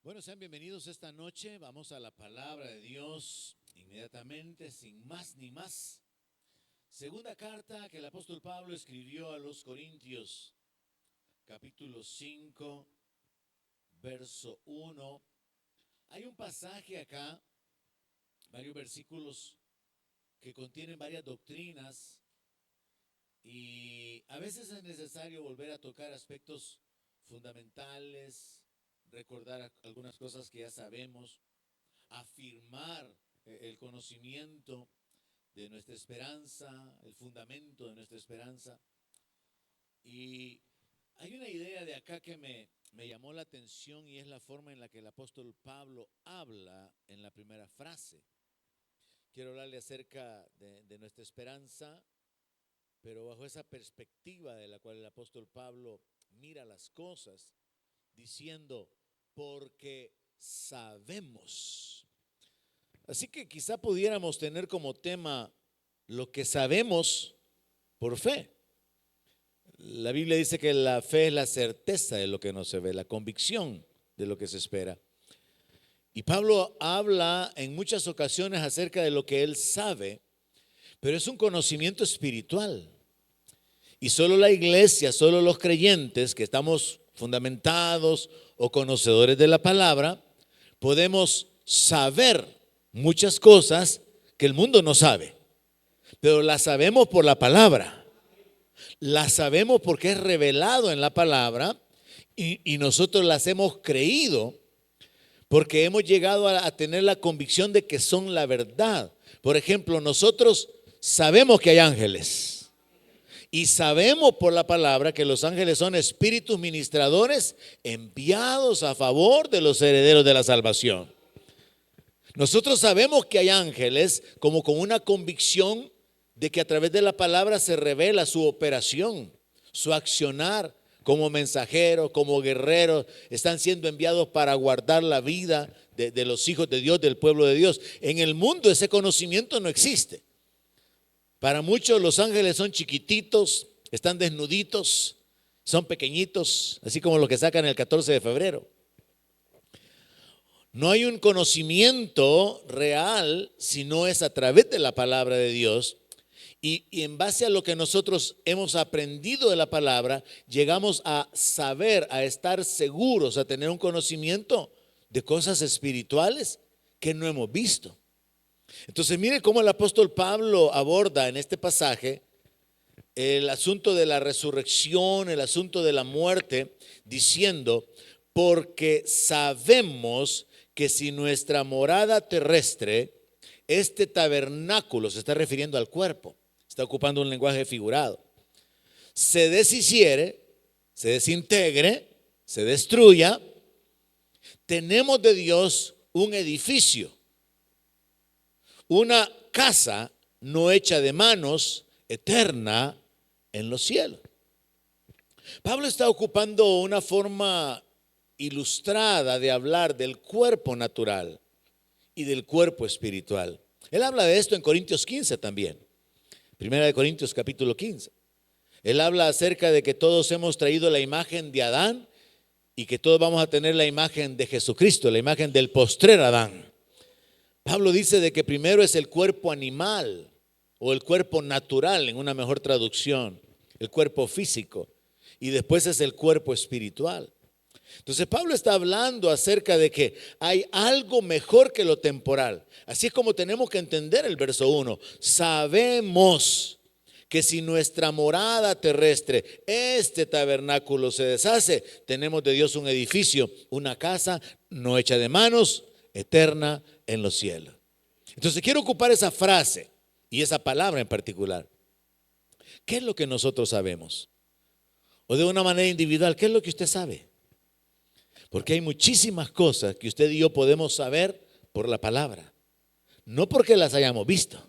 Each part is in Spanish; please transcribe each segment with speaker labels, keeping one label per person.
Speaker 1: Bueno, sean bienvenidos esta noche. Vamos a la palabra de Dios inmediatamente, sin más ni más. Segunda carta que el apóstol Pablo escribió a los Corintios, capítulo 5, verso 1. Hay un pasaje acá, varios versículos que contienen varias doctrinas y a veces es necesario volver a tocar aspectos fundamentales, recordar algunas cosas que ya sabemos, afirmar el conocimiento de nuestra esperanza, el fundamento de nuestra esperanza. Y hay una idea de acá que me llamó la atención y es la forma en la que el apóstol Pablo habla en la primera frase. Quiero hablarle acerca de nuestra esperanza, pero bajo esa perspectiva de la cual el apóstol Pablo mira las cosas, diciendo, porque sabemos. Así que quizá pudiéramos tener como tema lo que sabemos por fe. La Biblia dice que la fe es la certeza de lo que no se ve, la convicción de lo que se espera. Y Pablo habla en muchas ocasiones acerca de lo que él sabe, pero es un conocimiento espiritual. Y solo la iglesia, solo los creyentes que estamos fundamentados o conocedores de la palabra, podemos saber muchas cosas que el mundo no sabe, pero las sabemos por la palabra, las sabemos porque es revelado en la palabra y nosotros las hemos creído porque hemos llegado a tener la convicción de que son la verdad. Por ejemplo, nosotros sabemos que hay ángeles. Y sabemos por la palabra que los ángeles son espíritus ministradores enviados a favor de los herederos de la salvación. Nosotros sabemos que hay ángeles como con una convicción de que a través de la palabra se revela su operación, su accionar como mensajeros, como guerreros. Están siendo enviados para guardar la vida de los hijos de Dios, del pueblo de Dios. En el mundo ese conocimiento no existe. Para muchos los ángeles son chiquititos, están desnuditos, son pequeñitos, así como los que sacan el 14 de febrero. No hay un conocimiento real si no es a través de la palabra de Dios. Y en base a lo que nosotros hemos aprendido de la palabra, llegamos a saber, a estar seguros, a tener un conocimiento de cosas espirituales que no hemos visto. Entonces mire cómo el apóstol Pablo aborda en este pasaje el asunto de la resurrección, el asunto de la muerte, diciendo, porque sabemos que si nuestra morada terrestre, este tabernáculo, se está refiriendo al cuerpo, está ocupando un lenguaje figurado, se deshiciere, se desintegre, se destruya, tenemos de Dios un edificio, una casa no hecha de manos, eterna en los cielos. Pablo está ocupando una forma ilustrada de hablar del cuerpo natural y del cuerpo espiritual. Él habla de esto en Corintios 15 también. Primera de Corintios capítulo 15. Él habla acerca de que todos hemos traído la imagen de Adán y que todos vamos a tener la imagen de Jesucristo, la imagen del postrer Adán. Pablo dice de que primero es el cuerpo animal o el cuerpo natural, en una mejor traducción, el cuerpo físico, y después es el cuerpo espiritual. Entonces Pablo está hablando acerca de que hay algo mejor que lo temporal. Así es como tenemos que entender el verso 1. Sabemos que si nuestra morada terrestre, este tabernáculo se deshace, tenemos de Dios un edificio, una casa no hecha de manos, eterna en los cielos. Entonces quiero ocupar esa frase y esa palabra en particular. ¿Qué es lo que nosotros sabemos? O de una manera individual, ¿qué es lo que usted sabe? Porque hay muchísimas cosas que usted y yo podemos saber por la palabra. No porque las hayamos visto,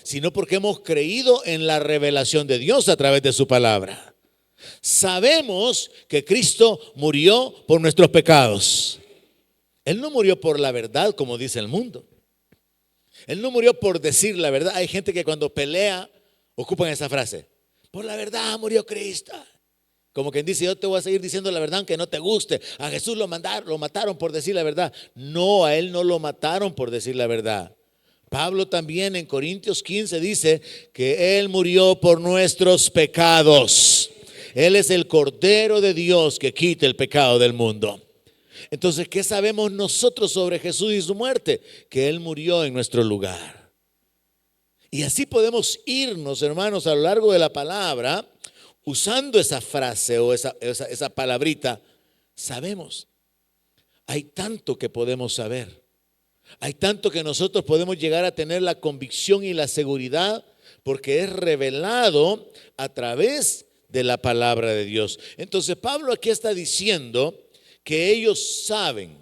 Speaker 1: sino porque hemos creído en la revelación de Dios a través de su palabra. Sabemos que Cristo murió por nuestros pecados. Él no murió por la verdad, como dice el mundo. Él no murió por decir la verdad. Hay gente que cuando pelea ocupan esa frase. Por la verdad murió Cristo. Como quien dice, yo te voy a seguir diciendo la verdad aunque no te guste. A Jesús lo mataron por decir la verdad. No, a él no lo mataron por decir la verdad. Pablo también en Corintios 15 dice que él murió por nuestros pecados. Él es el Cordero de Dios que quita el pecado del mundo. Entonces, ¿qué sabemos nosotros sobre Jesús y su muerte? Que él murió en nuestro lugar. Y así podemos irnos, hermanos, a lo largo de la palabra, usando esa frase o esa palabrita. Sabemos. Hay tanto que podemos saber. Hay tanto que nosotros podemos llegar a tener la convicción y la seguridad porque es revelado a través de la palabra de Dios. Entonces Pablo aquí está diciendo que ellos saben.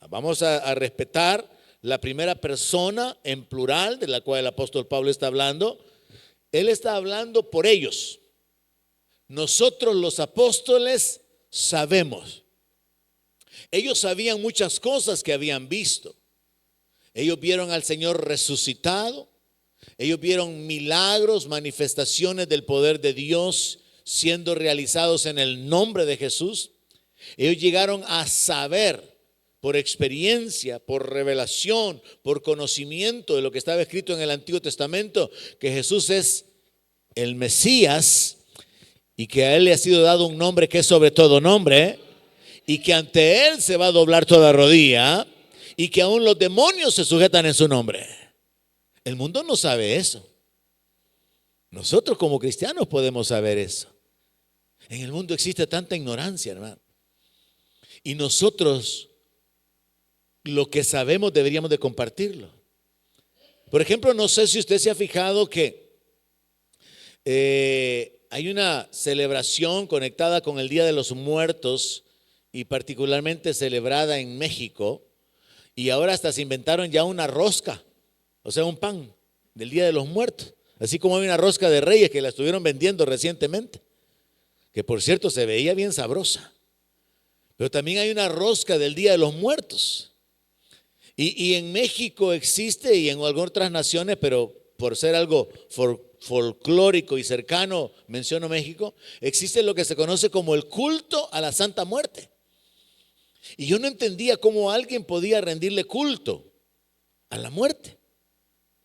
Speaker 1: Vamos a respetar la primera persona en plural de la cual el apóstol Pablo está hablando. Él está hablando por ellos. Nosotros los apóstoles sabemos. Ellos sabían muchas cosas que habían visto. Ellos vieron al Señor resucitado. Ellos vieron milagros, manifestaciones del poder de Dios siendo realizados en el nombre de Jesús. Ellos llegaron a saber por experiencia, por revelación, por conocimiento de lo que estaba escrito en el Antiguo Testamento, que Jesús es el Mesías y que a él le ha sido dado un nombre que es sobre todo nombre, y que ante él se va a doblar toda rodilla y que aún los demonios se sujetan en su nombre. El mundo no sabe eso. Nosotros como cristianos podemos saber eso. En el mundo existe tanta ignorancia, hermano. Y nosotros lo que sabemos deberíamos de compartirlo. Por ejemplo, no sé si usted se ha fijado que hay una celebración conectada con el Día de los Muertos y particularmente celebrada en México, y ahora hasta se inventaron ya una rosca, o sea, un pan del Día de los Muertos, así como hay una rosca de Reyes que la estuvieron vendiendo recientemente, que por cierto se veía bien sabrosa, pero también hay una rosca del Día de los Muertos, y en México existe, y en algunas otras naciones, pero por ser algo folclórico y cercano, menciono México, existe lo que se conoce como el culto a la Santa Muerte. Y yo no entendía cómo alguien podía rendirle culto a la muerte.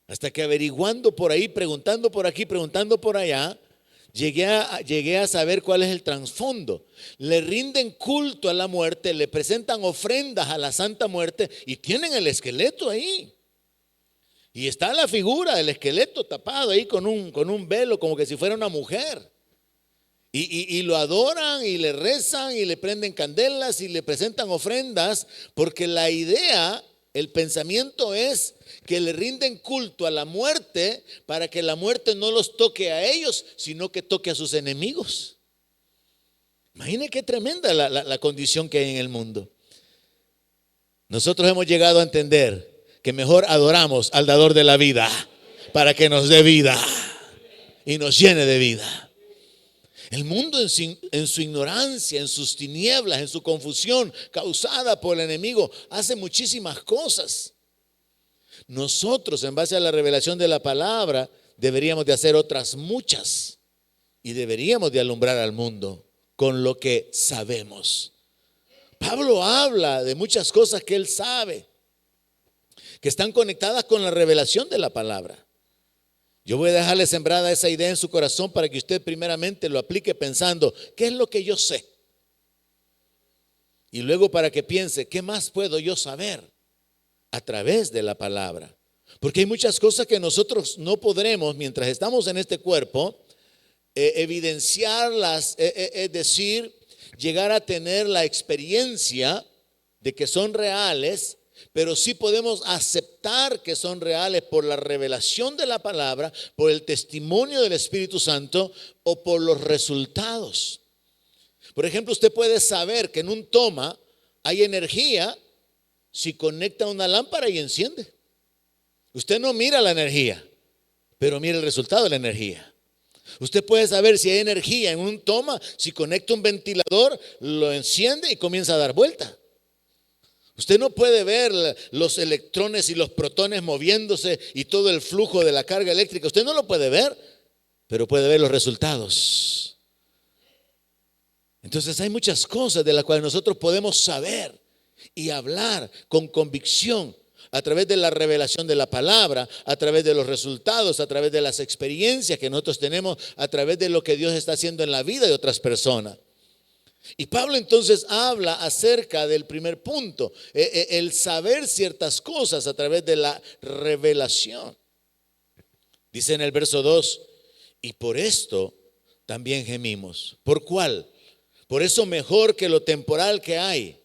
Speaker 1: Hasta que averiguando por ahí, preguntando por aquí, preguntando por allá, llegué a saber cuál es el trasfondo. Le rinden culto a la muerte, le presentan ofrendas a la Santa Muerte y tienen el esqueleto ahí. Y está la figura del esqueleto tapado ahí con un velo como que si fuera una mujer. Y lo adoran y le rezan y le prenden candelas y le presentan ofrendas, porque la idea, el pensamiento es que le rinden culto a la muerte para que la muerte no los toque a ellos, sino que toque a sus enemigos. Imagine qué tremenda la condición que hay en el mundo. Nosotros hemos llegado a entender que mejor adoramos al dador de la vida para que nos dé vida y nos llene de vida. El mundo en su ignorancia, en sus tinieblas, en su confusión causada por el enemigo, hace muchísimas cosas. Nosotros, en base a la revelación de la palabra, deberíamos de hacer otras muchas y deberíamos de alumbrar al mundo con lo que sabemos. Pablo habla de muchas cosas que él sabe, que están conectadas con la revelación de la palabra. Yo voy a dejarle sembrada esa idea en su corazón para que usted primeramente lo aplique pensando, ¿qué es lo que yo sé? Y luego para que piense, ¿qué más puedo yo saber a través de la palabra? Porque hay muchas cosas que nosotros no podremos, mientras estamos en este cuerpo, evidenciarlas, es decir, llegar a tener la experiencia de que son reales, pero sí podemos aceptar que son reales por la revelación de la palabra, por el testimonio del Espíritu Santo o por los resultados. Por ejemplo, usted puede saber que en un toma hay energía si conecta una lámpara y enciende. Usted no mira la energía, pero mira el resultado de la energía. Usted puede saber si hay energía en un toma si conecta un ventilador, lo enciende y comienza a dar vuelta. Usted no puede ver los electrones y los protones moviéndose y todo el flujo de la carga eléctrica. Usted no lo puede ver, pero puede ver los resultados. Entonces hay muchas cosas de las cuales nosotros podemos saber y hablar con convicción a través de la revelación de la palabra, a través de los resultados, a través de las experiencias que nosotros tenemos, a través de lo que Dios está haciendo en la vida de otras personas. Y Pablo entonces habla acerca del primer punto, el saber ciertas cosas a través de la revelación. Dice en el verso 2, y por esto también gemimos. ¿Por cuál? Por eso mejor que lo temporal que hay,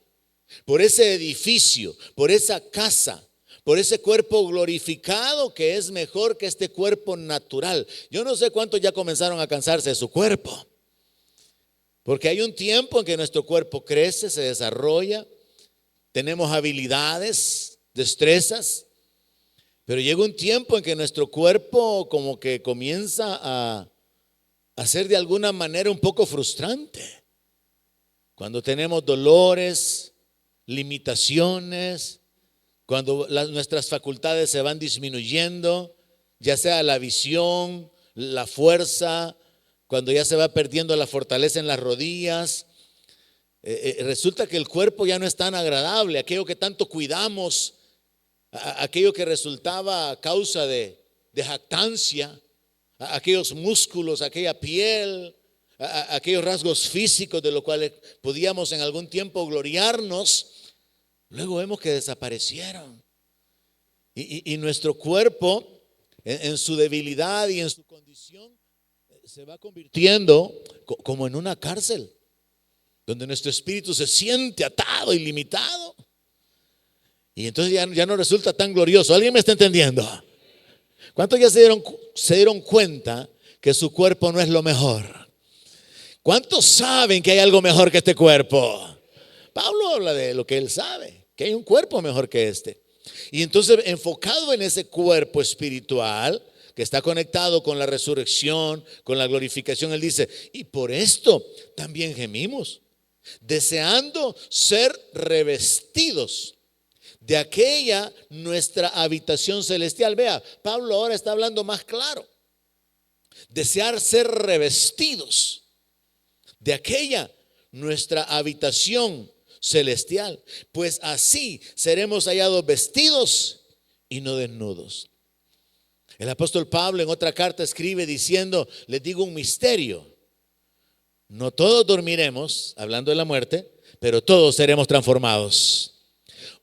Speaker 1: por ese edificio, por esa casa, por ese cuerpo glorificado que es mejor que este cuerpo natural. Yo no sé cuántos ya comenzaron a cansarse de su cuerpo, porque hay un tiempo en que nuestro cuerpo crece, se desarrolla, tenemos habilidades, destrezas, pero llega un tiempo en que nuestro cuerpo como que comienza a ser de alguna manera un poco frustrante. Cuando tenemos dolores, limitaciones, cuando nuestras facultades se van disminuyendo, ya sea la visión, la fuerza, cuando ya se va perdiendo la fortaleza en las rodillas, resulta que el cuerpo ya no es tan agradable. Aquello que tanto cuidamos, aquello que resultaba a causa de jactancia, aquellos músculos, aquella piel, aquellos rasgos físicos de los cuales podíamos en algún tiempo gloriarnos, luego vemos que desaparecieron. Y nuestro cuerpo, en su debilidad y en su condición, se va convirtiendo como en una cárcel, donde nuestro espíritu se siente atado y limitado. Y entonces ya no resulta tan glorioso. ¿Alguien me está entendiendo? ¿Cuántos ya se dieron cuenta que su cuerpo no es lo mejor? ¿Cuántos saben que hay algo mejor que este cuerpo? Pablo habla de lo que él sabe, que hay un cuerpo mejor que este. Y entonces, enfocado en ese cuerpo espiritual que está conectado con la resurrección, con la glorificación, él dice, y por esto también gemimos, deseando ser revestidos de aquella nuestra habitación celestial. Vea, Pablo ahora está hablando más claro. Desear ser revestidos de aquella nuestra habitación celestial, pues así seremos hallados vestidos y no desnudos. El apóstol Pablo en otra carta escribe diciendo, les digo un misterio, no todos dormiremos, hablando de la muerte, pero todos seremos transformados.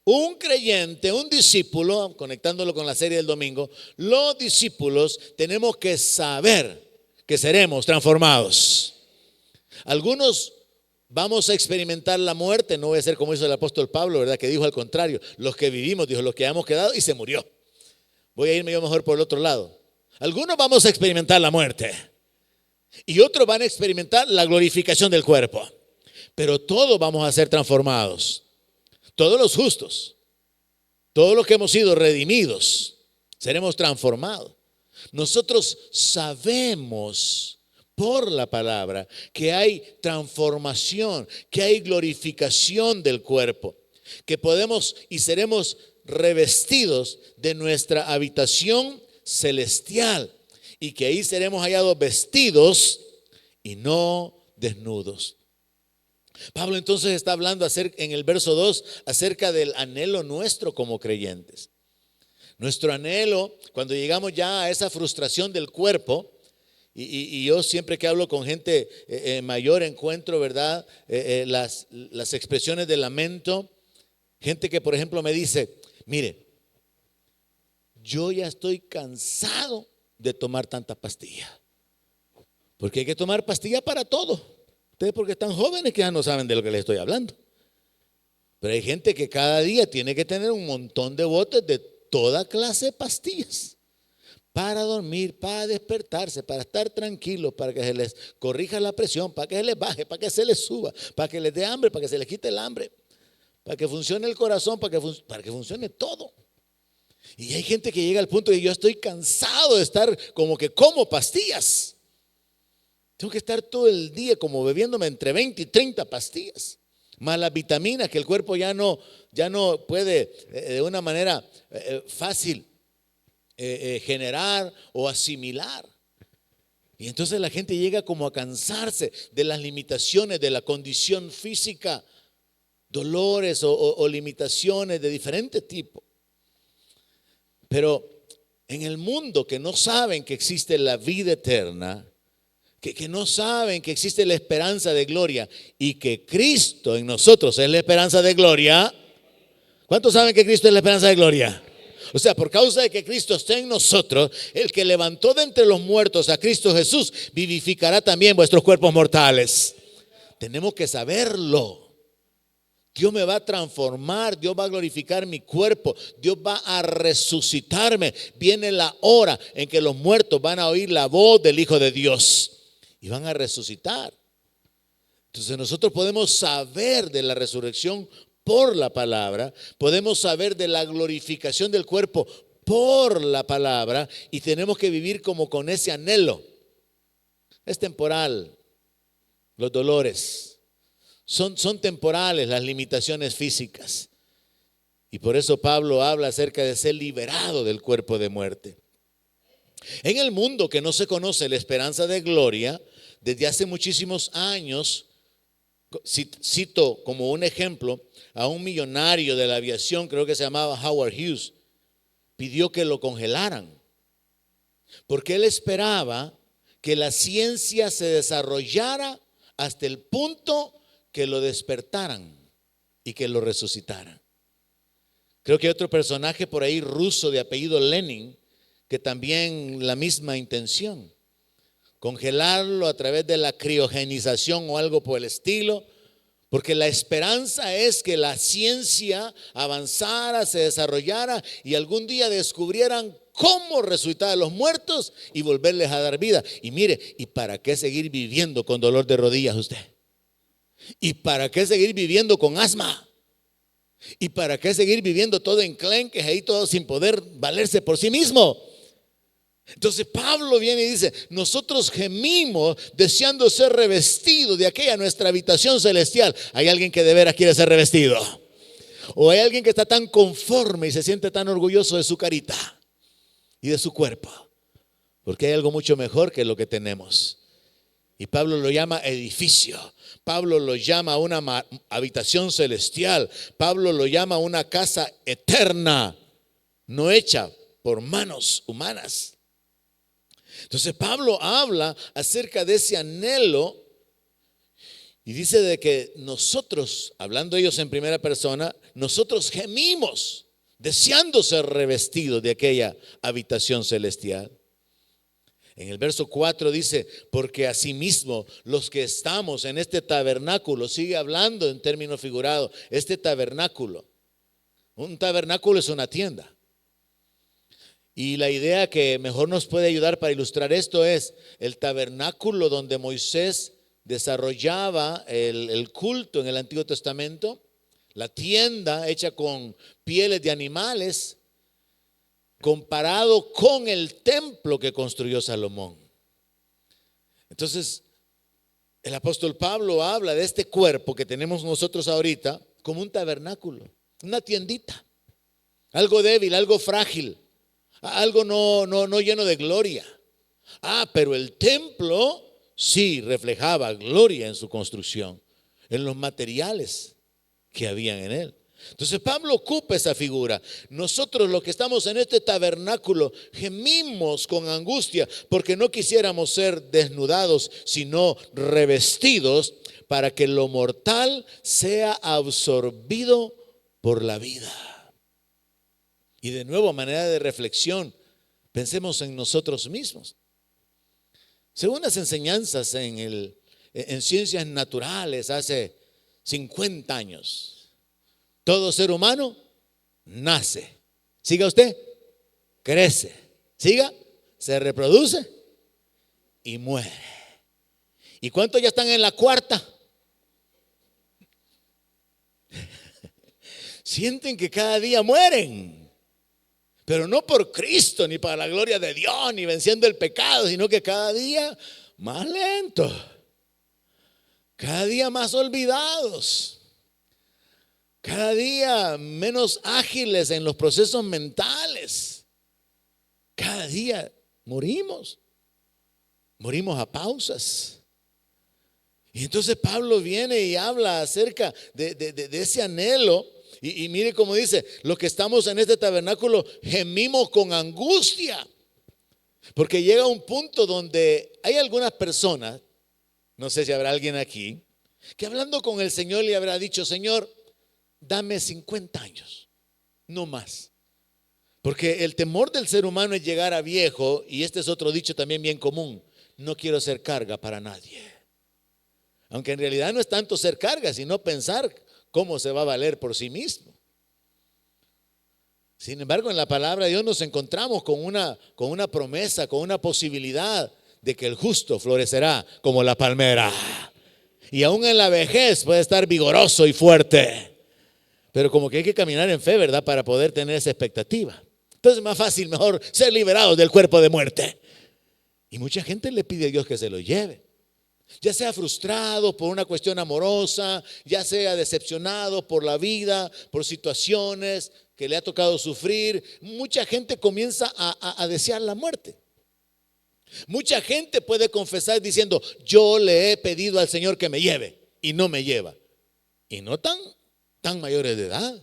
Speaker 1: Un creyente, un discípulo, conectándolo con la serie del domingo, los discípulos tenemos que saber que seremos transformados. Algunos vamos a experimentar la muerte, no voy a ser como hizo el apóstol Pablo, ¿verdad? Que dijo al contrario, los que vivimos, dijo, los que hemos quedado, y se murió. Voy a irme yo mejor por el otro lado. Algunos vamos a experimentar la muerte y otros van a experimentar la glorificación del cuerpo, pero todos vamos a ser transformados. Todos los justos, todos los que hemos sido redimidos, seremos transformados. Nosotros sabemos por la palabra que hay transformación, que hay glorificación del cuerpo, que podemos y seremos revestidos de nuestra habitación celestial y que ahí seremos hallados vestidos y no desnudos. Pablo entonces está hablando en el verso 2 acerca del anhelo nuestro como creyentes. Nuestro anhelo, cuando llegamos ya a esa frustración del cuerpo, y yo siempre que hablo con gente mayor encuentro, ¿verdad? Las expresiones de lamento. Gente que por ejemplo me dice, mire, yo ya estoy cansado de tomar tanta pastilla, porque hay que tomar pastilla para todo. Ustedes porque están jóvenes que ya no saben de lo que les estoy hablando. Pero hay gente que cada día tiene que tener un montón de botes de toda clase de pastillas. Para dormir, para despertarse, para estar tranquilos, para que se les corrija la presión, para que se les baje, para que se les suba, para que les dé hambre, para que se les quite el hambre, para que funcione el corazón, para que funcione todo. Y hay gente que llega al punto de yo estoy cansado de estar como que como pastillas. Tengo que estar todo el día como bebiéndome entre 20 y 30 pastillas, más las vitaminas que el cuerpo ya no puede de una manera fácil generar o asimilar. Y entonces la gente llega como a cansarse de las limitaciones de la condición física, dolores o limitaciones de diferente tipo. Pero en el mundo que no saben que existe la vida eterna, que no saben que existe la esperanza de gloria y que Cristo en nosotros es la esperanza de gloria. ¿Cuántos saben que Cristo es la esperanza de gloria? O sea, por causa de que Cristo está en nosotros, el que levantó de entre los muertos a Cristo Jesús vivificará también vuestros cuerpos mortales. Tenemos que saberlo. Dios me va a transformar, Dios va a glorificar mi cuerpo, Dios va a resucitarme. Viene la hora en que los muertos van a oír la voz del Hijo de Dios y van a resucitar. Entonces nosotros podemos saber de la resurrección por la palabra, podemos saber de la glorificación del cuerpo por la palabra y tenemos que vivir como con ese anhelo. Es temporal, los dolores. Son temporales las limitaciones físicas. Y por eso Pablo habla acerca de ser liberado del cuerpo de muerte. En el mundo que no se conoce la esperanza de gloria, desde hace muchísimos años, cito como un ejemplo a un millonario de la aviación, creo que se llamaba Howard Hughes, pidió que lo congelaran, porque él esperaba que la ciencia se desarrollara hasta el punto que lo despertaran y que lo resucitaran. Creo que hay otro personaje por ahí ruso de apellido Lenin que también la misma intención, congelarlo a través de la criogenización o algo por el estilo, porque la esperanza es que la ciencia avanzara, se desarrollara y algún día descubrieran cómo resucitar a los muertos y volverles a dar vida. Y mire, ¿y para qué seguir viviendo con dolor de rodillas usted? ¿Y para qué seguir viviendo con asma? ¿Y para qué seguir viviendo todo enclenque ahí, todo sin poder valerse por sí mismo? Entonces Pablo viene y dice, nosotros gemimos deseando ser revestidos de aquella nuestra habitación celestial. ¿Hay alguien que de veras quiere ser revestido? ¿O hay alguien que está tan conforme y se siente tan orgulloso de su carita y de su cuerpo? Porque hay algo mucho mejor que lo que tenemos. Y Pablo lo llama edificio. Pablo lo llama una habitación celestial. Pablo lo llama una casa eterna, no hecha por manos humanas. Entonces Pablo habla acerca de ese anhelo y dice de que nosotros, hablando ellos en primera persona, nosotros gemimos deseando ser revestidos de aquella habitación celestial. En el verso 4 dice, porque asimismo los que estamos en este tabernáculo, sigue hablando en términos figurados, este tabernáculo, un tabernáculo es una tienda. Y la idea que mejor nos puede ayudar para ilustrar esto es el tabernáculo donde Moisés desarrollaba el culto en el Antiguo Testamento, la tienda hecha con pieles de animales, comparado con el templo que construyó Salomón. Entonces, el apóstol Pablo habla de este cuerpo que tenemos nosotros ahorita como un tabernáculo, una tiendita, algo débil, algo frágil, algo no lleno de gloria. Pero el templo sí reflejaba gloria en su construcción, en los materiales que habían en él. Entonces Pablo ocupa esa figura. Nosotros los que estamos en este tabernáculo gemimos con angustia porque no quisiéramos ser desnudados, sino revestidos para que lo mortal sea absorbido por la vida. Y de nuevo, a manera de reflexión, pensemos en nosotros mismos. Según las enseñanzas en ciencias naturales hace 50 años, todo ser humano nace. Siga usted, crece. Siga, se reproduce y muere. ¿Y cuántos ya están en la cuarta? Sienten que cada día mueren. Pero no por Cristo, ni para la gloria de Dios, ni venciendo el pecado, sino que cada día más lento. Cada día más olvidados. Cada día menos ágiles en los procesos mentales. Cada día morimos. morimos a pausas. Y entonces Pablo viene y habla acerca de ese anhelo. Y mire cómo dice: los que estamos en este tabernáculo gemimos con angustia. Porque llega un punto donde hay algunas personas, no sé si habrá alguien aquí, que hablando con el Señor le habrá dicho: Señor, dame 50 años, no más. Porque el temor del ser humano es llegar a viejo, y este es otro dicho también bien común: no quiero ser carga para nadie. Aunque en realidad no es tanto ser carga, sino pensar cómo se va a valer por sí mismo. Sin embargo, en la palabra de Dios nos encontramos con una promesa, con una posibilidad de que el justo florecerá como la palmera. Y aún en la vejez puede estar vigoroso y fuerte. Pero como que hay que caminar en fe, ¿verdad?, para poder tener esa expectativa. Entonces es más fácil, mejor ser liberados del cuerpo de muerte. Y mucha gente le pide a Dios que se lo lleve. Ya sea frustrado por una cuestión amorosa, ya sea decepcionado por la vida, por situaciones que le ha tocado sufrir, mucha gente comienza a desear la muerte. Mucha gente puede confesar diciendo: yo le he pedido al Señor que me lleve, y no me lleva. Y no tan mayores de edad.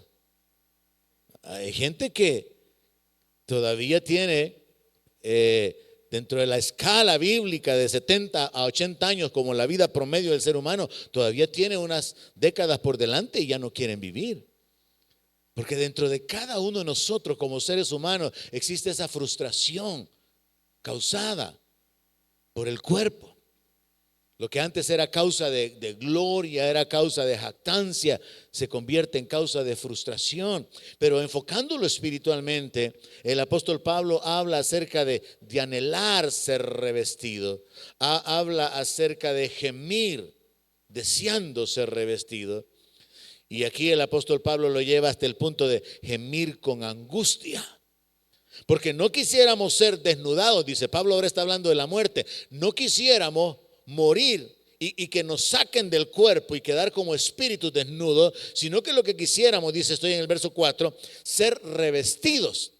Speaker 1: Hay gente que todavía tiene dentro de la escala bíblica de 70 a 80 años, como la vida promedio del ser humano, todavía tiene unas décadas por delante y ya no quieren vivir. Porque dentro de cada uno de nosotros como seres humanos existe esa frustración causada por el cuerpo. Lo que antes era causa de gloria, era causa de jactancia, se convierte en causa de frustración. Pero enfocándolo espiritualmente, el apóstol Pablo habla acerca de anhelar ser revestido. Habla acerca de gemir, deseando ser revestido. Y aquí el apóstol Pablo lo lleva hasta el punto de gemir con angustia. Porque no quisiéramos ser desnudados, dice Pablo, ahora está hablando de la muerte. No quisiéramos morir y que nos saquen del cuerpo y quedar como espíritus desnudos, sino que lo que quisiéramos, dice, estoy en el verso 4, ser revestidos,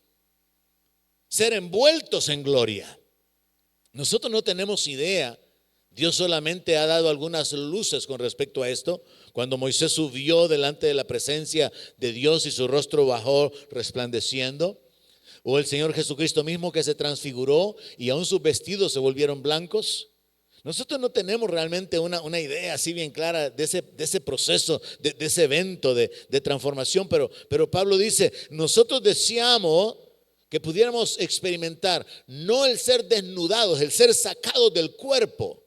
Speaker 1: ser envueltos en gloria. Nosotros no tenemos idea. Dios solamente ha dado algunas luces con respecto a esto. Cuando Moisés subió delante de la presencia de Dios y su rostro bajó resplandeciendo, o el Señor Jesucristo mismo que se transfiguró y aún sus vestidos se volvieron blancos. Nosotros no tenemos realmente una idea así bien clara de ese proceso, de ese evento de transformación, pero Pablo dice: nosotros deseamos que pudiéramos experimentar no el ser desnudados, el ser sacados del cuerpo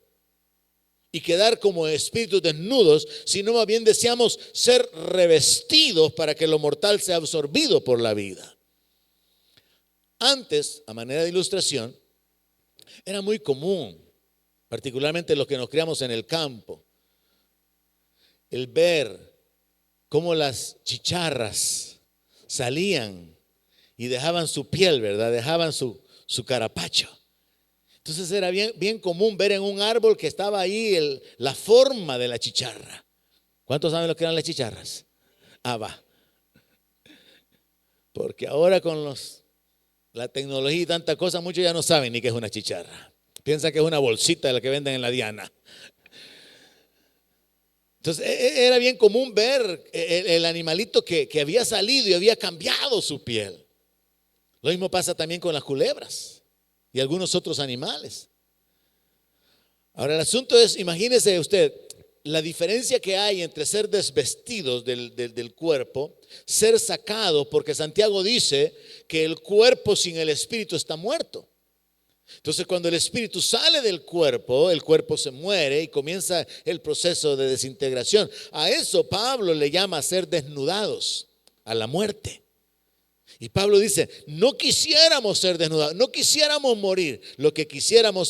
Speaker 1: y quedar como espíritus desnudos, sino más bien deseamos ser revestidos para que lo mortal sea absorbido por la vida. Antes, a manera de ilustración, era muy común, particularmente los que nos criamos en el campo, el ver cómo las chicharras salían y dejaban su piel, ¿verdad? Dejaban su carapacho. Entonces era bien común ver en un árbol que estaba ahí la forma de la chicharra. ¿Cuántos saben lo que eran las chicharras? Va. Porque ahora con la tecnología y tanta cosa, muchos ya no saben ni qué es una chicharra. Piensan que es una bolsita de la que venden en la Diana. Entonces era bien común ver el animalito que había salido y había cambiado su piel. Lo mismo pasa también con las culebras y algunos otros animales. Ahora el asunto es, imagínese usted, la diferencia que hay entre ser desvestidos del cuerpo, ser sacados, porque Santiago dice que el cuerpo sin el espíritu está muerto. Entonces cuando el espíritu sale del cuerpo, el cuerpo se muere y comienza el proceso de desintegración. A eso Pablo le llama ser desnudados, a la muerte. Y Pablo dice: no quisiéramos ser desnudados, no quisiéramos morir, lo que quisiéramos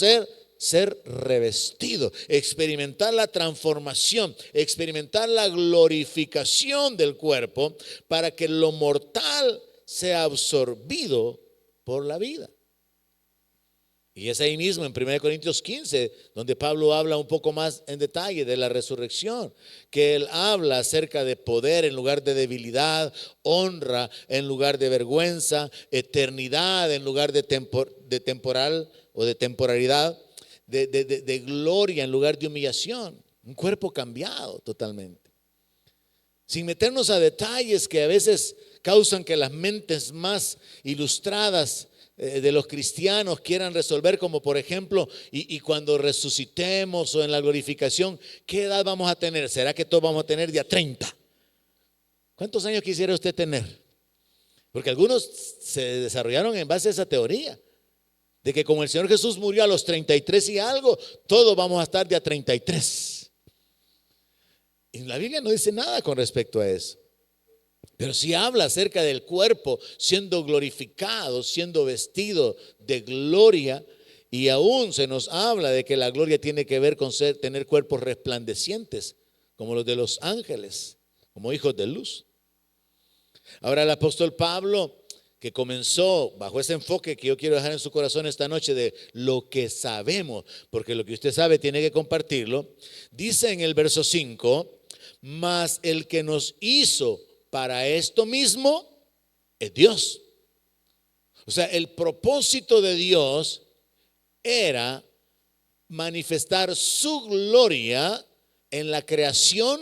Speaker 1: ser revestidos, experimentar la transformación, experimentar la glorificación del cuerpo para que lo mortal sea absorbido por la vida. Y es ahí mismo en 1 Corintios 15 donde Pablo habla un poco más en detalle de la resurrección, que él habla acerca de poder en lugar de debilidad, honra en lugar de vergüenza, eternidad en lugar de temporal o de temporalidad, de gloria en lugar de humillación. Un cuerpo cambiado totalmente. Sin meternos a detalles que a veces causan que las mentes más ilustradas de los cristianos quieran resolver, como por ejemplo, y cuando resucitemos o en la glorificación, ¿qué edad vamos a tener? ¿Será que todos vamos a tener día 30? ¿Cuántos años quisiera usted tener? Porque algunos se desarrollaron en base a esa teoría, de que como el Señor Jesús murió a los 33 y algo, todos vamos a estar día 33. Y la Biblia no dice nada con respecto a eso. Pero sí habla acerca del cuerpo siendo glorificado, siendo vestido de gloria, y aún se nos habla de que la gloria tiene que ver con tener cuerpos resplandecientes, como los de los ángeles, como hijos de luz. Ahora el apóstol Pablo, que comenzó bajo ese enfoque que yo quiero dejar en su corazón esta noche de lo que sabemos, porque lo que usted sabe tiene que compartirlo, dice en el verso 5, mas el que nos hizo para esto mismo es Dios. O sea, el propósito de Dios era manifestar su gloria en la creación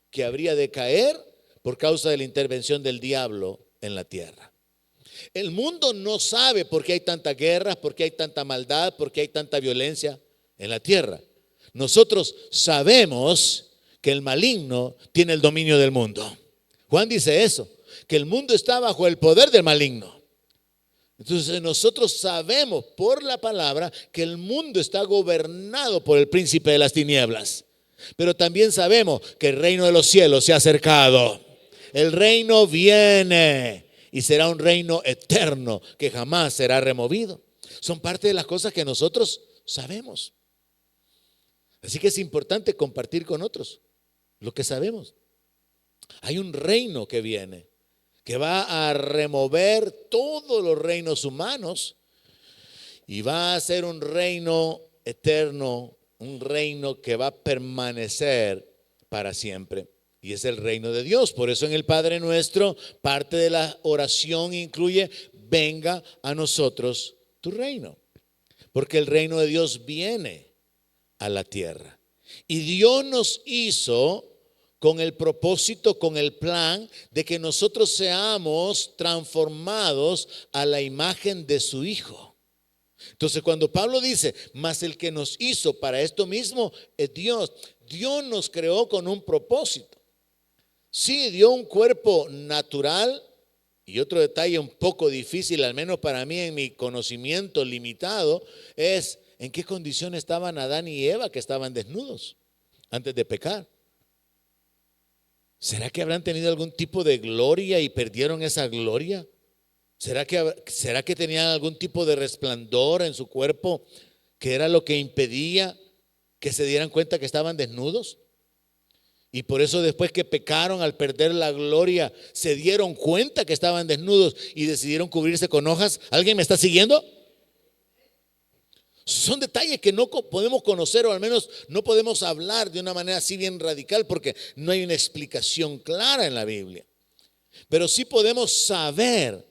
Speaker 1: que habría de caer por causa de la intervención del diablo en la tierra. El mundo no sabe por qué hay tantas guerras, por qué hay tanta maldad, por qué hay tanta violencia en la tierra. Nosotros sabemos que el maligno tiene el dominio del mundo. Juan dice eso, que el mundo está bajo el poder del maligno. Entonces nosotros sabemos por la palabra que el mundo está gobernado por el príncipe de las tinieblas. Pero también sabemos que el reino de los cielos se ha acercado. El reino viene y será un reino eterno que jamás será removido. Son parte de las cosas que nosotros sabemos. Así que es importante compartir con otros lo que sabemos. Hay un reino que viene, que va a remover todos los reinos humanos y va a ser un reino eterno, un reino que va a permanecer para siempre. Y es el reino de Dios. Por eso en el Padre Nuestro, parte de la oración incluye: venga a nosotros tu reino. Porque el reino de Dios viene a la tierra. Y Dios nos hizo con el propósito, con el plan de que nosotros seamos transformados a la imagen de su Hijo. Entonces cuando Pablo dice, mas el que nos hizo para esto mismo es Dios. Dios nos creó con un propósito. Sí, dio un cuerpo natural. Y otro detalle un poco difícil, al menos para mí en mi conocimiento limitado, es en qué condición estaban Adán y Eva, que estaban desnudos antes de pecar. ¿Será que habrán tenido algún tipo de gloria y perdieron esa gloria? ¿Será que tenían algún tipo de resplandor en su cuerpo que era lo que impedía que se dieran cuenta que estaban desnudos? Y por eso después que pecaron, al perder la gloria, se dieron cuenta que estaban desnudos y decidieron cubrirse con hojas. ¿Alguien me está siguiendo? Son detalles que no podemos conocer, o al menos no podemos hablar de una manera así bien radical, porque no hay una explicación clara en la Biblia. Pero sí podemos saber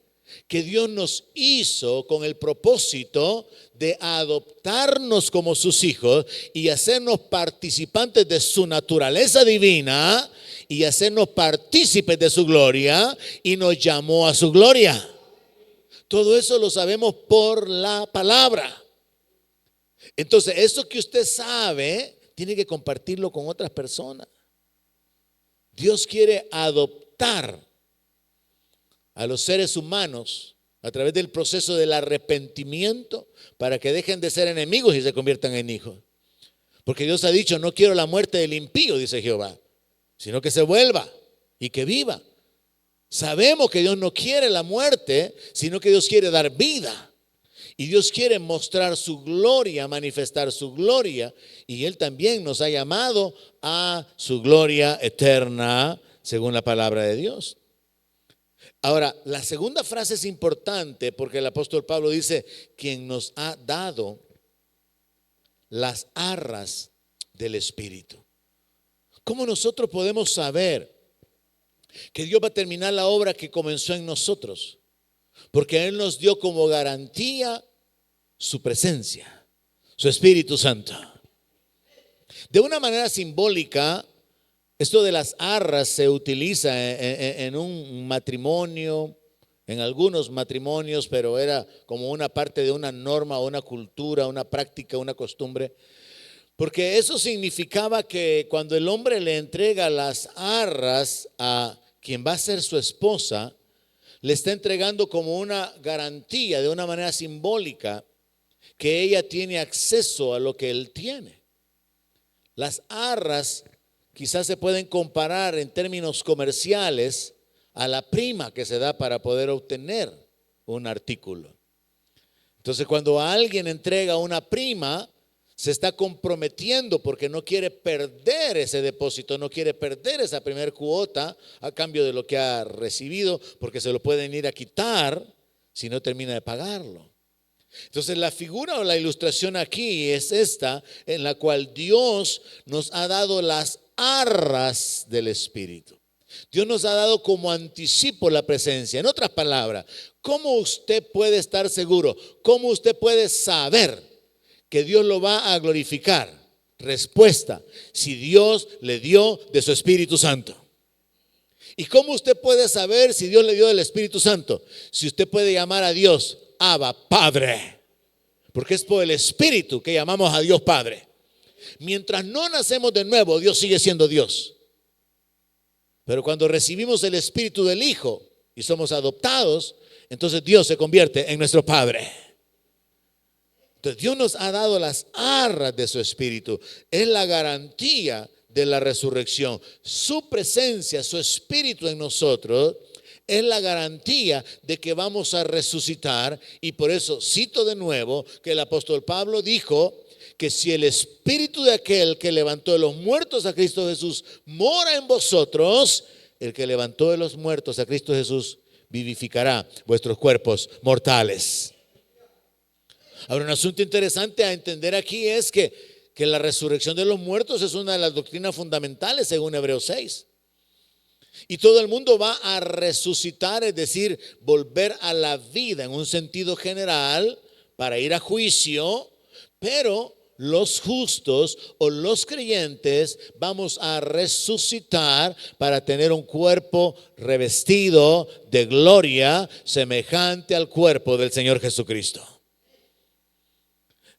Speaker 1: que Dios nos hizo con el propósito de adoptarnos como sus hijos y hacernos participantes de su naturaleza divina y hacernos partícipes de su gloria, y nos llamó a su gloria. Todo eso lo sabemos por la palabra. Entonces, eso que usted sabe, tiene que compartirlo con otras personas. Dios quiere adoptar a los seres humanos a través del proceso del arrepentimiento para que dejen de ser enemigos y se conviertan en hijos. Porque Dios ha dicho, no quiero la muerte del impío, dice Jehová, sino que se vuelva y que viva. Sabemos que Dios no quiere la muerte, sino que Dios quiere dar vida. Y Dios quiere mostrar su gloria, manifestar su gloria. Y Él también nos ha llamado a su gloria eterna, según la palabra de Dios. Ahora, la segunda frase es importante porque el apóstol Pablo dice, quien nos ha dado las arras del Espíritu. ¿Cómo nosotros podemos saber que Dios va a terminar la obra que comenzó en nosotros? Porque Él nos dio como garantía su presencia, su Espíritu Santo. De una manera simbólica, esto de las arras se utiliza en un matrimonio, en algunos matrimonios, pero era como una parte de una norma, una cultura, una práctica, una costumbre. Porque eso significaba que cuando el hombre le entrega las arras a quien va a ser su esposa, le está entregando como una garantía, de una manera simbólica, que ella tiene acceso a lo que él tiene. Las arras quizás se pueden comparar en términos comerciales a la prima que se da para poder obtener un artículo. Entonces, cuando alguien entrega una prima, se está comprometiendo porque no quiere perder ese depósito, no quiere perder esa primer cuota a cambio de lo que ha recibido, porque se lo pueden ir a quitar si no termina de pagarlo. Entonces la figura o la ilustración aquí es esta, en la cual Dios nos ha dado las arras del Espíritu. Dios nos ha dado como anticipo la presencia. En otras palabras, ¿cómo usted puede estar seguro? ¿Cómo usted puede saber que Dios lo va a glorificar? Respuesta: si Dios le dio de su Espíritu Santo. ¿Y cómo usted puede saber si Dios le dio del Espíritu Santo? Si usted puede llamar a Dios Abba, Padre, porque es por el Espíritu que llamamos a Dios Padre. Mientras no nacemos de nuevo, Dios sigue siendo Dios. Pero cuando recibimos el Espíritu del Hijo y somos adoptados, entonces Dios se convierte en nuestro Padre. Entonces Dios nos ha dado las arras de su Espíritu. Es la garantía de la resurrección. Su presencia, su Espíritu en nosotros es la garantía de que vamos a resucitar. Y por eso cito de nuevo que el apóstol Pablo dijo que si el Espíritu de aquel que levantó de los muertos a Cristo Jesús mora en vosotros, el que levantó de los muertos a Cristo Jesús vivificará vuestros cuerpos mortales. Ahora, un asunto interesante a entender aquí es que la resurrección de los muertos es una de las doctrinas fundamentales según Hebreos 6. Y todo el mundo va a resucitar, es decir, volver a la vida en un sentido general para ir a juicio, pero los justos o los creyentes vamos a resucitar para tener un cuerpo revestido de gloria semejante al cuerpo del Señor Jesucristo.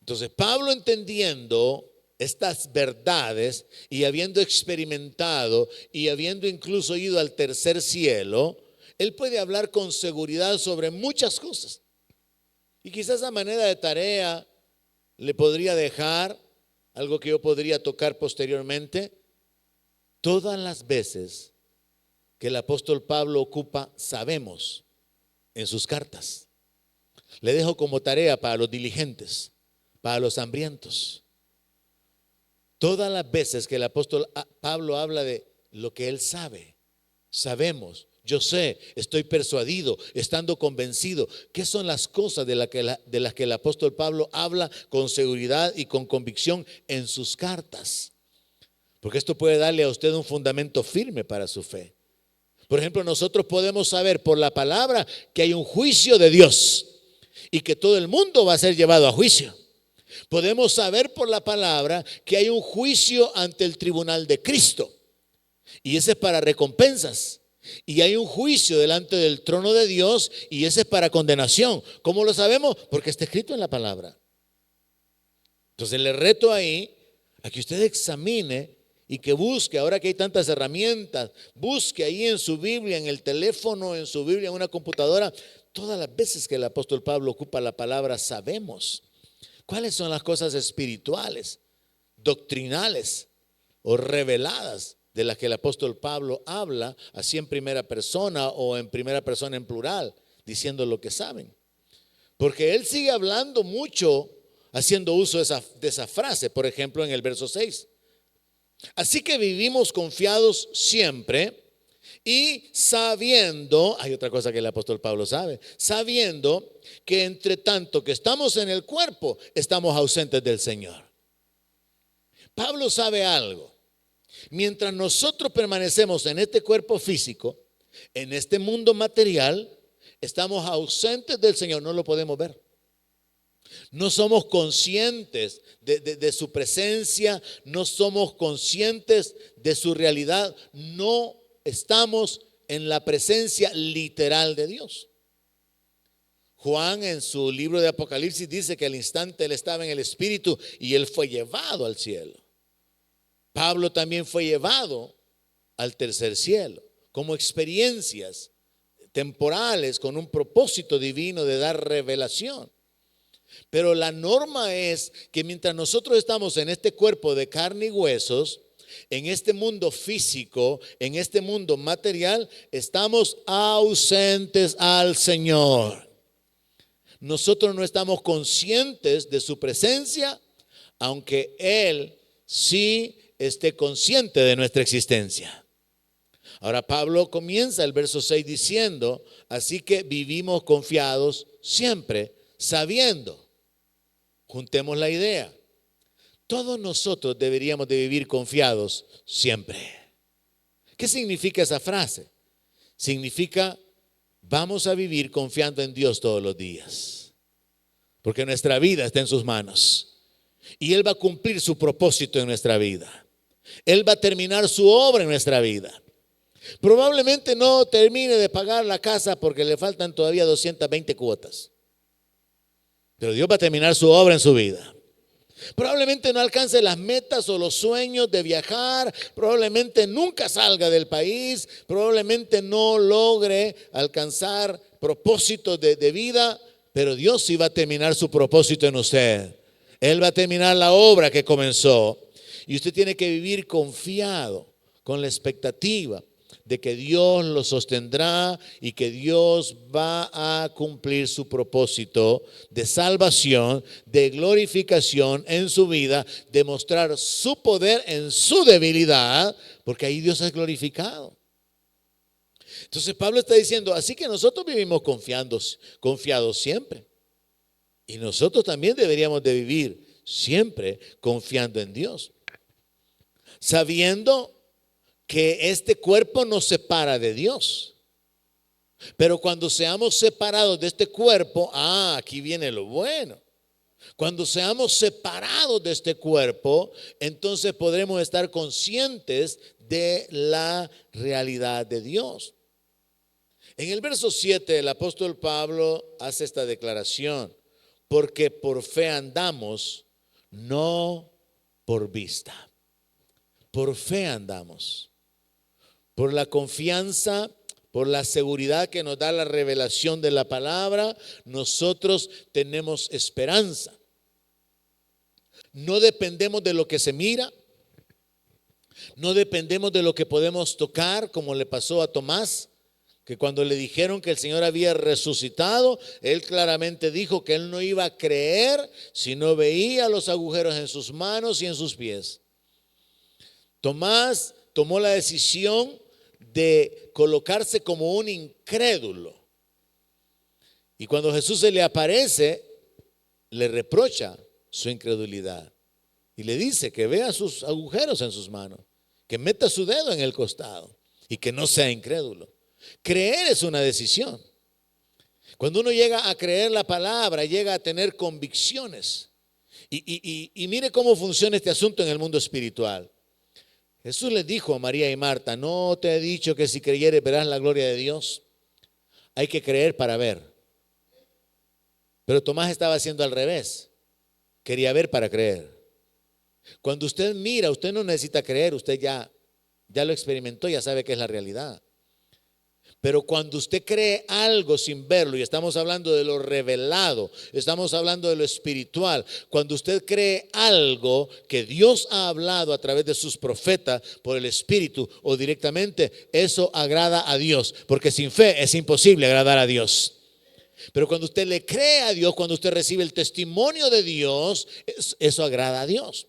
Speaker 1: Entonces, Pablo, entendiendo estas verdades y habiendo experimentado y habiendo incluso ido al tercer cielo, él puede hablar con seguridad sobre muchas cosas. Y quizás a manera de tarea le podría dejar algo que yo podría tocar posteriormente. Todas las veces que el apóstol Pablo ocupa sabemos en sus cartas. Le dejo como tarea para los diligentes, para los hambrientos. Todas las veces que el apóstol Pablo habla de lo que él sabe, sabemos, yo sé, estoy persuadido, estando convencido. ¿Qué son las cosas de las que el apóstol Pablo habla con seguridad y con convicción en sus cartas? Porque esto puede darle a usted un fundamento firme para su fe. Por ejemplo, nosotros podemos saber por la palabra que hay un juicio de Dios y que todo el mundo va a ser llevado a juicio. Podemos saber por la palabra que hay un juicio ante el tribunal de Cristo, y ese es para recompensas. Y hay un juicio delante del trono de Dios, y ese es para condenación. ¿Cómo lo sabemos? Porque está escrito en la palabra. Entonces le reto ahí a que usted examine y que busque, ahora que hay tantas herramientas, busque ahí en su Biblia, en el teléfono, en su Biblia, en una computadora, todas las veces que el apóstol Pablo ocupa la palabra sabemos. ¿Cuáles son las cosas espirituales, doctrinales o reveladas de las que el apóstol Pablo habla, así en primera persona o en primera persona en plural, diciendo lo que saben? Porque él sigue hablando mucho, haciendo uso de esa frase, por ejemplo en el verso 6. Así que vivimos confiados siempre y sabiendo, hay otra cosa que el apóstol Pablo sabe, sabiendo que entre tanto que estamos en el cuerpo, estamos ausentes del Señor. Pablo sabe algo. Mientras nosotros permanecemos en este cuerpo físico, en este mundo material, estamos ausentes del Señor, no lo podemos ver. No somos conscientes de su presencia, no somos conscientes de su realidad, no estamos en la presencia literal de Dios. Juan en su libro de Apocalipsis dice que al instante él estaba en el Espíritu y él fue llevado al cielo. Pablo también fue llevado al tercer cielo, como experiencias temporales con un propósito divino de dar revelación. Pero la norma es que mientras nosotros estamos en este cuerpo de carne y huesos, en este mundo físico, en este mundo material, estamos ausentes al Señor. Nosotros no estamos conscientes de su presencia, aunque Él sí esté consciente de nuestra existencia. Ahora Pablo comienza el verso 6 diciendo, así que vivimos confiados siempre, sabiendo. Juntemos la idea. Todos nosotros deberíamos de vivir confiados siempre. ¿Qué significa esa frase? Significa vamos a vivir confiando en Dios todos los días, porque nuestra vida está en sus manos y Él va a cumplir su propósito en nuestra vida. Él va a terminar su obra en nuestra vida. Probablemente no termine de pagar la casa porque le faltan todavía 220 cuotas, pero Dios va a terminar su obra en su vida. Probablemente no alcance las metas o los sueños de viajar, probablemente nunca salga del país, probablemente no logre alcanzar propósitos de vida, pero Dios sí va a terminar su propósito en usted. Él va a terminar la obra que comenzó y usted tiene que vivir confiado, con la expectativa de que Dios lo sostendrá y que Dios va a cumplir su propósito de salvación, de glorificación en su vida, de mostrar su poder en su debilidad, porque ahí Dios es glorificado. Entonces Pablo está diciendo, así que nosotros vivimos confiados siempre. Y nosotros también deberíamos de vivir siempre confiando en Dios, sabiendo que este cuerpo nos separa de Dios. Pero cuando seamos separados de este cuerpo, aquí viene lo bueno. Cuando seamos separados de este cuerpo, entonces podremos estar conscientes de la realidad de Dios. En el verso 7, el apóstol Pablo hace esta declaración: porque por fe andamos, no por vista. Por fe andamos. Por la confianza, por la seguridad que nos da la revelación de la palabra, nosotros tenemos esperanza. No dependemos de lo que se mira, no dependemos de lo que podemos tocar, como le pasó a Tomás, que cuando le dijeron que el Señor había resucitado, él claramente dijo que él no iba a creer si no veía los agujeros en sus manos y en sus pies. Tomás tomó la decisión de colocarse como un incrédulo. Y cuando Jesús se le aparece, le reprocha su incredulidad y le dice que vea sus agujeros en sus manos, que meta su dedo en el costado y que no sea incrédulo. Creer es una decisión. Cuando uno llega a creer la palabra, llega a tener convicciones. Y mire cómo funciona este asunto en el mundo espiritual. Jesús les dijo a María y Marta, ¿no te he dicho que si creyeres verás la gloria de Dios? Hay que creer para ver. Pero Tomás estaba haciendo al revés. Quería ver para creer. Cuando usted mira, usted no necesita creer, usted ya lo experimentó, ya sabe que es la realidad. Pero cuando usted cree algo sin verlo, y estamos hablando de lo revelado, estamos hablando de lo espiritual, cuando usted cree algo que Dios ha hablado a través de sus profetas por el Espíritu o directamente, eso agrada a Dios, porque sin fe es imposible agradar a Dios. Pero cuando usted le cree a Dios, cuando usted recibe el testimonio de Dios, eso agrada a Dios.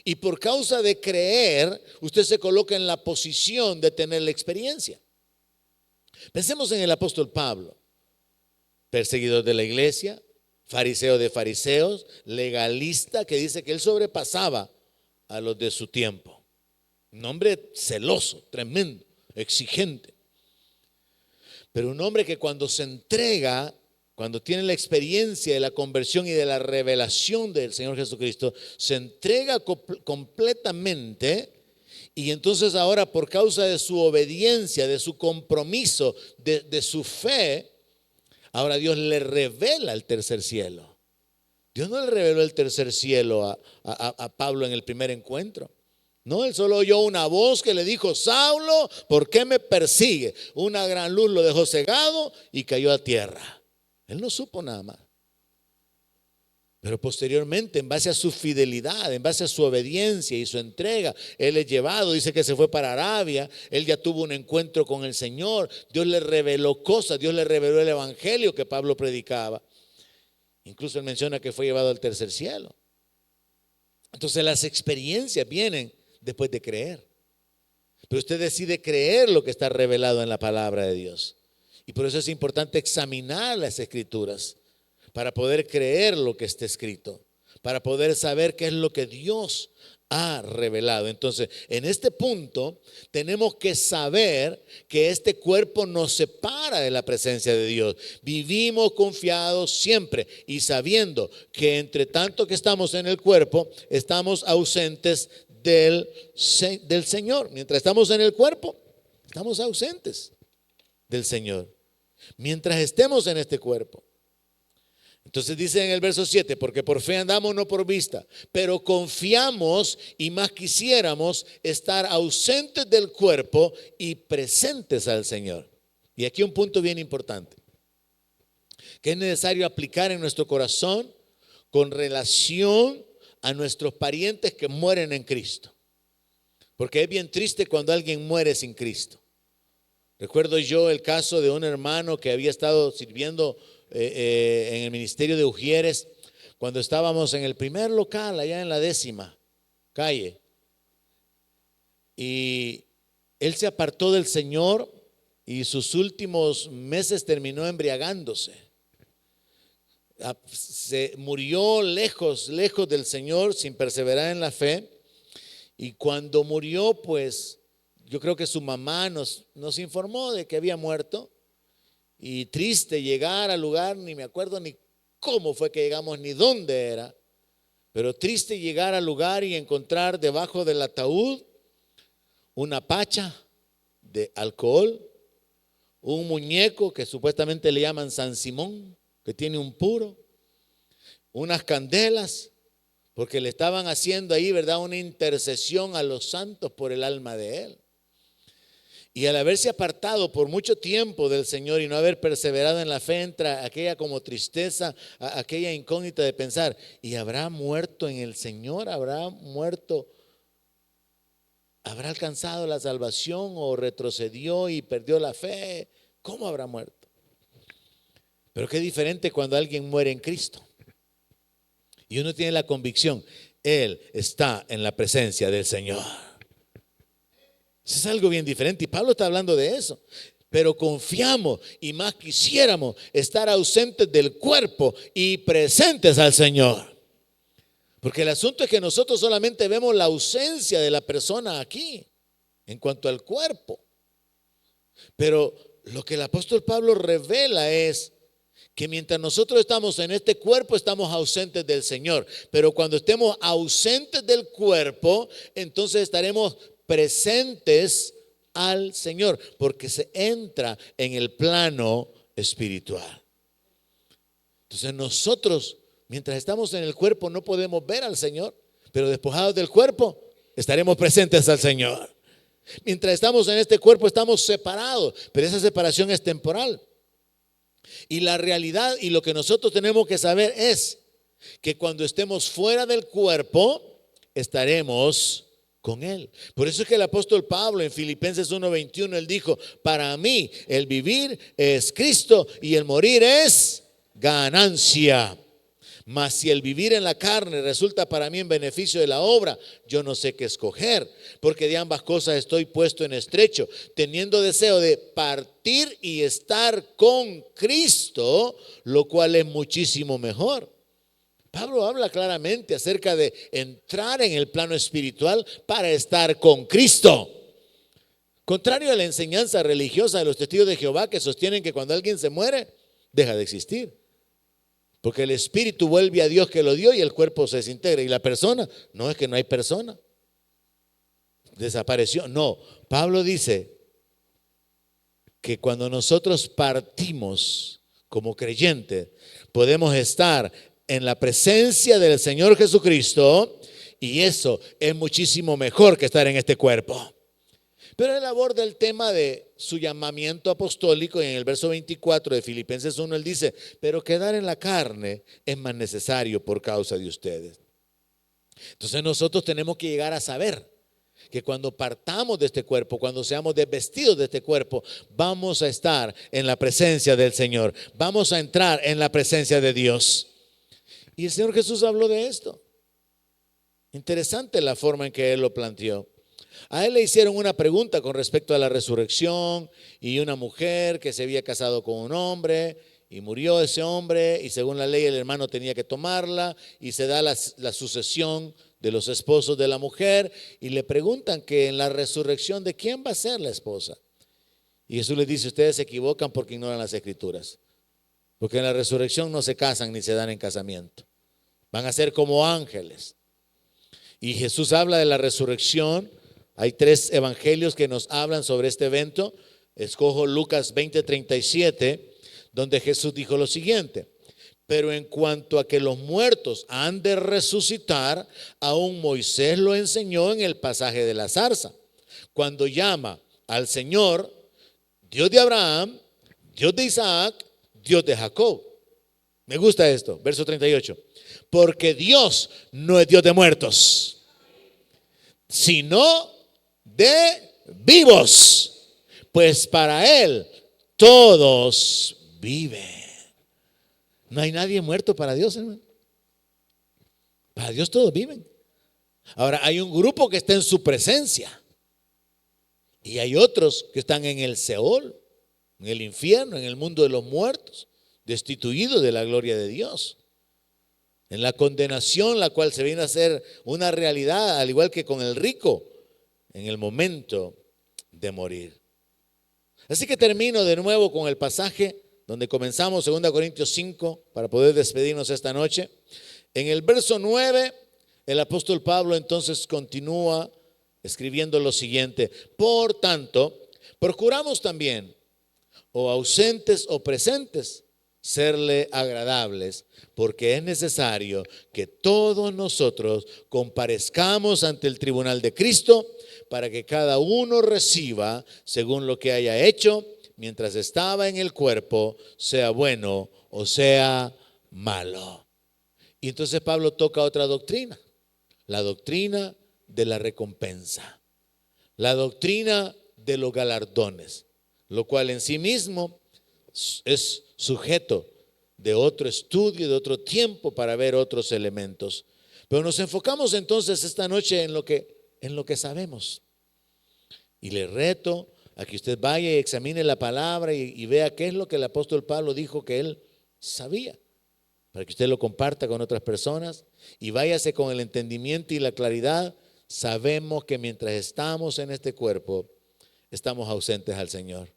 Speaker 1: Y por causa de creer, usted se coloca en la posición de tener la experiencia. Pensemos en el apóstol Pablo, perseguidor de la iglesia, fariseo de fariseos, legalista, que dice que él sobrepasaba a los de su tiempo. Un hombre celoso, tremendo, exigente. Pero un hombre que cuando se entrega cuando tiene la experiencia de la conversión y de la revelación del Señor Jesucristo, se entrega completamente. Y entonces ahora, por causa de su obediencia, de su compromiso, de su fe, ahora Dios le revela el tercer cielo. Dios no le reveló el tercer cielo a Pablo en el primer encuentro. No, él solo oyó una voz que le dijo: Saulo, ¿por qué me persigue? Una gran luz lo dejó cegado y cayó a tierra. Él no supo nada más. Pero posteriormente, en base a su fidelidad, en base a su obediencia y su entrega, él es llevado, dice que se fue para Arabia, él ya tuvo un encuentro con el Señor, Dios le reveló cosas, Dios le reveló el evangelio que Pablo predicaba. Incluso él menciona que fue llevado al tercer cielo. Entonces las experiencias vienen después de creer. Pero usted decide creer lo que está revelado en la palabra de Dios. Y por eso es importante examinar las escrituras para poder creer lo que está escrito, para poder saber qué es lo que Dios ha revelado. Entonces, en este punto tenemos que saber que este cuerpo nos separa de la presencia de Dios. Vivimos confiados siempre y sabiendo que entre tanto que estamos en el cuerpo, estamos ausentes del Señor. Mientras estamos en el cuerpo, estamos ausentes del Señor. Mientras estemos en este cuerpo. Entonces dice en el verso 7, porque por fe andamos, no por vista, pero confiamos y más quisiéramos estar ausentes del cuerpo y presentes al Señor. Y aquí un punto bien importante, que es necesario aplicar en nuestro corazón con relación a nuestros parientes que mueren en Cristo. Porque es bien triste cuando alguien muere sin Cristo. Recuerdo yo el caso de un hermano que había estado sirviendo en el ministerio de Ujieres, cuando estábamos en el primer local allá en la 10ª calle, y él se apartó del Señor y sus últimos meses terminó embriagándose. Se murió lejos del Señor sin perseverar en la fe, y cuando murió, pues yo creo que su mamá nos informó de que había muerto. Y triste llegar al lugar, ni me acuerdo ni cómo fue que llegamos, ni dónde era, pero triste llegar al lugar y encontrar debajo del ataúd una pacha de alcohol, un muñeco que supuestamente le llaman San Simón, que tiene un puro, unas candelas, porque le estaban haciendo ahí, ¿verdad?, una intercesión a los santos por el alma de él. Y al haberse apartado por mucho tiempo del Señor y no haber perseverado en la fe, entra aquella como tristeza, aquella incógnita de pensar: ¿y habrá muerto en el Señor? ¿Habrá muerto? ¿Habrá alcanzado la salvación o retrocedió y perdió la fe? ¿Cómo habrá muerto? Pero qué diferente cuando alguien muere en Cristo y uno tiene la convicción: Él está en la presencia del Señor. Eso es algo bien diferente y Pablo está hablando de eso. Pero confiamos y más quisiéramos estar ausentes del cuerpo y presentes al Señor. Porque el asunto es que nosotros solamente vemos la ausencia de la persona aquí en cuanto al cuerpo. Pero lo que el apóstol Pablo revela es que mientras nosotros estamos en este cuerpo, estamos ausentes del Señor. Pero cuando estemos ausentes del cuerpo, entonces estaremos presentes al Señor, porque se entra en el plano espiritual. Entonces nosotros, mientras estamos en el cuerpo, no podemos ver al Señor, pero despojados del cuerpo, estaremos presentes al Señor. Mientras estamos en este cuerpo, estamos separados, pero esa separación es temporal. Y la realidad y lo que nosotros tenemos que saber es que cuando estemos fuera del cuerpo, estaremos con Él. Por eso es que el apóstol Pablo en Filipenses 1:21, él dijo: para mí el vivir es Cristo y el morir es ganancia. Mas si el vivir en la carne resulta para mí en beneficio de la obra, yo no sé qué escoger, porque de ambas cosas estoy puesto en estrecho, teniendo deseo de partir y estar con Cristo, lo cual es muchísimo mejor. Pablo habla claramente acerca de entrar en el plano espiritual para estar con Cristo. Contrario a la enseñanza religiosa de los testigos de Jehová, que sostienen que cuando alguien se muere, deja de existir. Porque el espíritu vuelve a Dios que lo dio y el cuerpo se desintegra. Y la persona, no es que no hay persona. Desapareció. No, Pablo dice que cuando nosotros partimos como creyentes, podemos estar en la presencia del Señor Jesucristo, y eso es muchísimo mejor que estar en este cuerpo. Pero él aborda el tema de su llamamiento apostólico y en el verso 24 de Filipenses 1 él dice: pero quedar en la carne es más necesario por causa de ustedes. Entonces nosotros tenemos que llegar a saber que cuando partamos de este cuerpo, cuando seamos desvestidos de este cuerpo, vamos a estar en la presencia del Señor, vamos a entrar en la presencia de Dios. Y el Señor Jesús habló de esto. Interesante la forma en que Él lo planteó. A Él le hicieron una pregunta con respecto a la resurrección y una mujer que se había casado con un hombre y murió ese hombre, y según la ley el hermano tenía que tomarla, y se da la sucesión de los esposos de la mujer, y le preguntan que en la resurrección de quién va a ser la esposa. Y Jesús les dice: ustedes se equivocan porque ignoran las escrituras, porque en la resurrección no se casan ni se dan en casamiento, van a ser como ángeles. Y Jesús habla de la resurrección. Hay 3 evangelios que nos hablan sobre este evento. Escojo Lucas 20:37, donde Jesús dijo lo siguiente: pero en cuanto a que los muertos han de resucitar, aún Moisés lo enseñó en el pasaje de la zarza, cuando llama al Señor Dios de Abraham, Dios de Isaac, Dios de Jacob. Me gusta esto, verso 38. Porque Dios no es Dios de muertos, sino de vivos, pues para Él todos viven. No hay nadie muerto para Dios, hermano. Para Dios todos viven. Ahora, hay un grupo que está en su presencia y hay otros que están en el Seol, en el infierno, en el mundo de los muertos, destituidos de la gloria de Dios, en la condenación, la cual se viene a ser una realidad, al igual que con el rico, en el momento de morir. Así que termino de nuevo con el pasaje donde comenzamos, 2 Corintios 5, para poder despedirnos esta noche. En el verso 9, el apóstol Pablo entonces continúa escribiendo lo siguiente: por tanto, procuramos también, o ausentes o presentes, serle agradables, porque es necesario que todos nosotros comparezcamos ante el tribunal de Cristo, para que cada uno reciba según lo que haya hecho mientras estaba en el cuerpo, sea bueno o sea malo. Y entonces Pablo toca otra doctrina, la doctrina de la recompensa, la doctrina de los galardones, lo cual en sí mismo es sujeto de otro estudio, de otro tiempo para ver otros elementos. Pero nos enfocamos entonces esta noche en lo que sabemos. Y le reto a que usted vaya y examine la palabra y vea qué es lo que el apóstol Pablo dijo que él sabía, para que usted lo comparta con otras personas y váyase con el entendimiento y la claridad. Sabemos que mientras estamos en este cuerpo, estamos ausentes al Señor.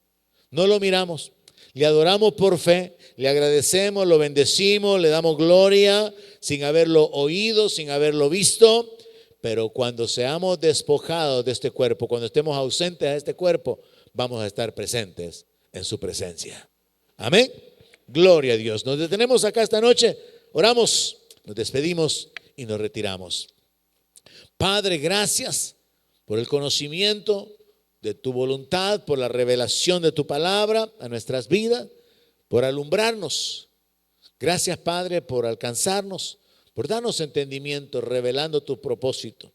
Speaker 1: No lo miramos, le adoramos por fe, le agradecemos, lo bendecimos, le damos gloria sin haberlo oído, sin haberlo visto. Pero cuando seamos despojados de este cuerpo, cuando estemos ausentes a este cuerpo, vamos a estar presentes en su presencia. Amén. Gloria a Dios. Nos detenemos acá esta noche, oramos, nos despedimos y nos retiramos. Padre, gracias por el conocimiento de tu voluntad, por la revelación de tu palabra a nuestras vidas, por alumbrarnos. Gracias, Padre, por alcanzarnos, por darnos entendimiento, revelando tu propósito.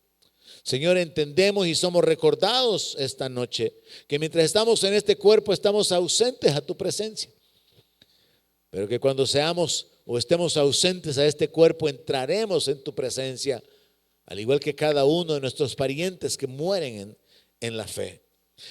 Speaker 1: Señor, entendemos y somos recordados esta noche que mientras estamos en este cuerpo estamos ausentes a tu presencia, pero que cuando seamos o estemos ausentes a este cuerpo entraremos en tu presencia, al igual que cada uno de nuestros parientes que mueren en la fe.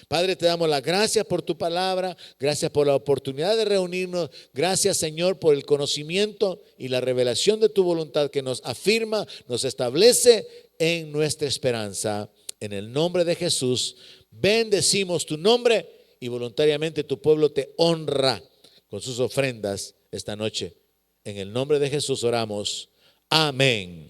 Speaker 1: Padre, te damos las gracias por tu palabra, gracias por la oportunidad de reunirnos, gracias, Señor, por el conocimiento y la revelación de tu voluntad que nos afirma, nos establece en nuestra esperanza. En el nombre de Jesús, bendecimos tu nombre y voluntariamente tu pueblo te honra con sus ofrendas esta noche. En el nombre de Jesús oramos. Amén.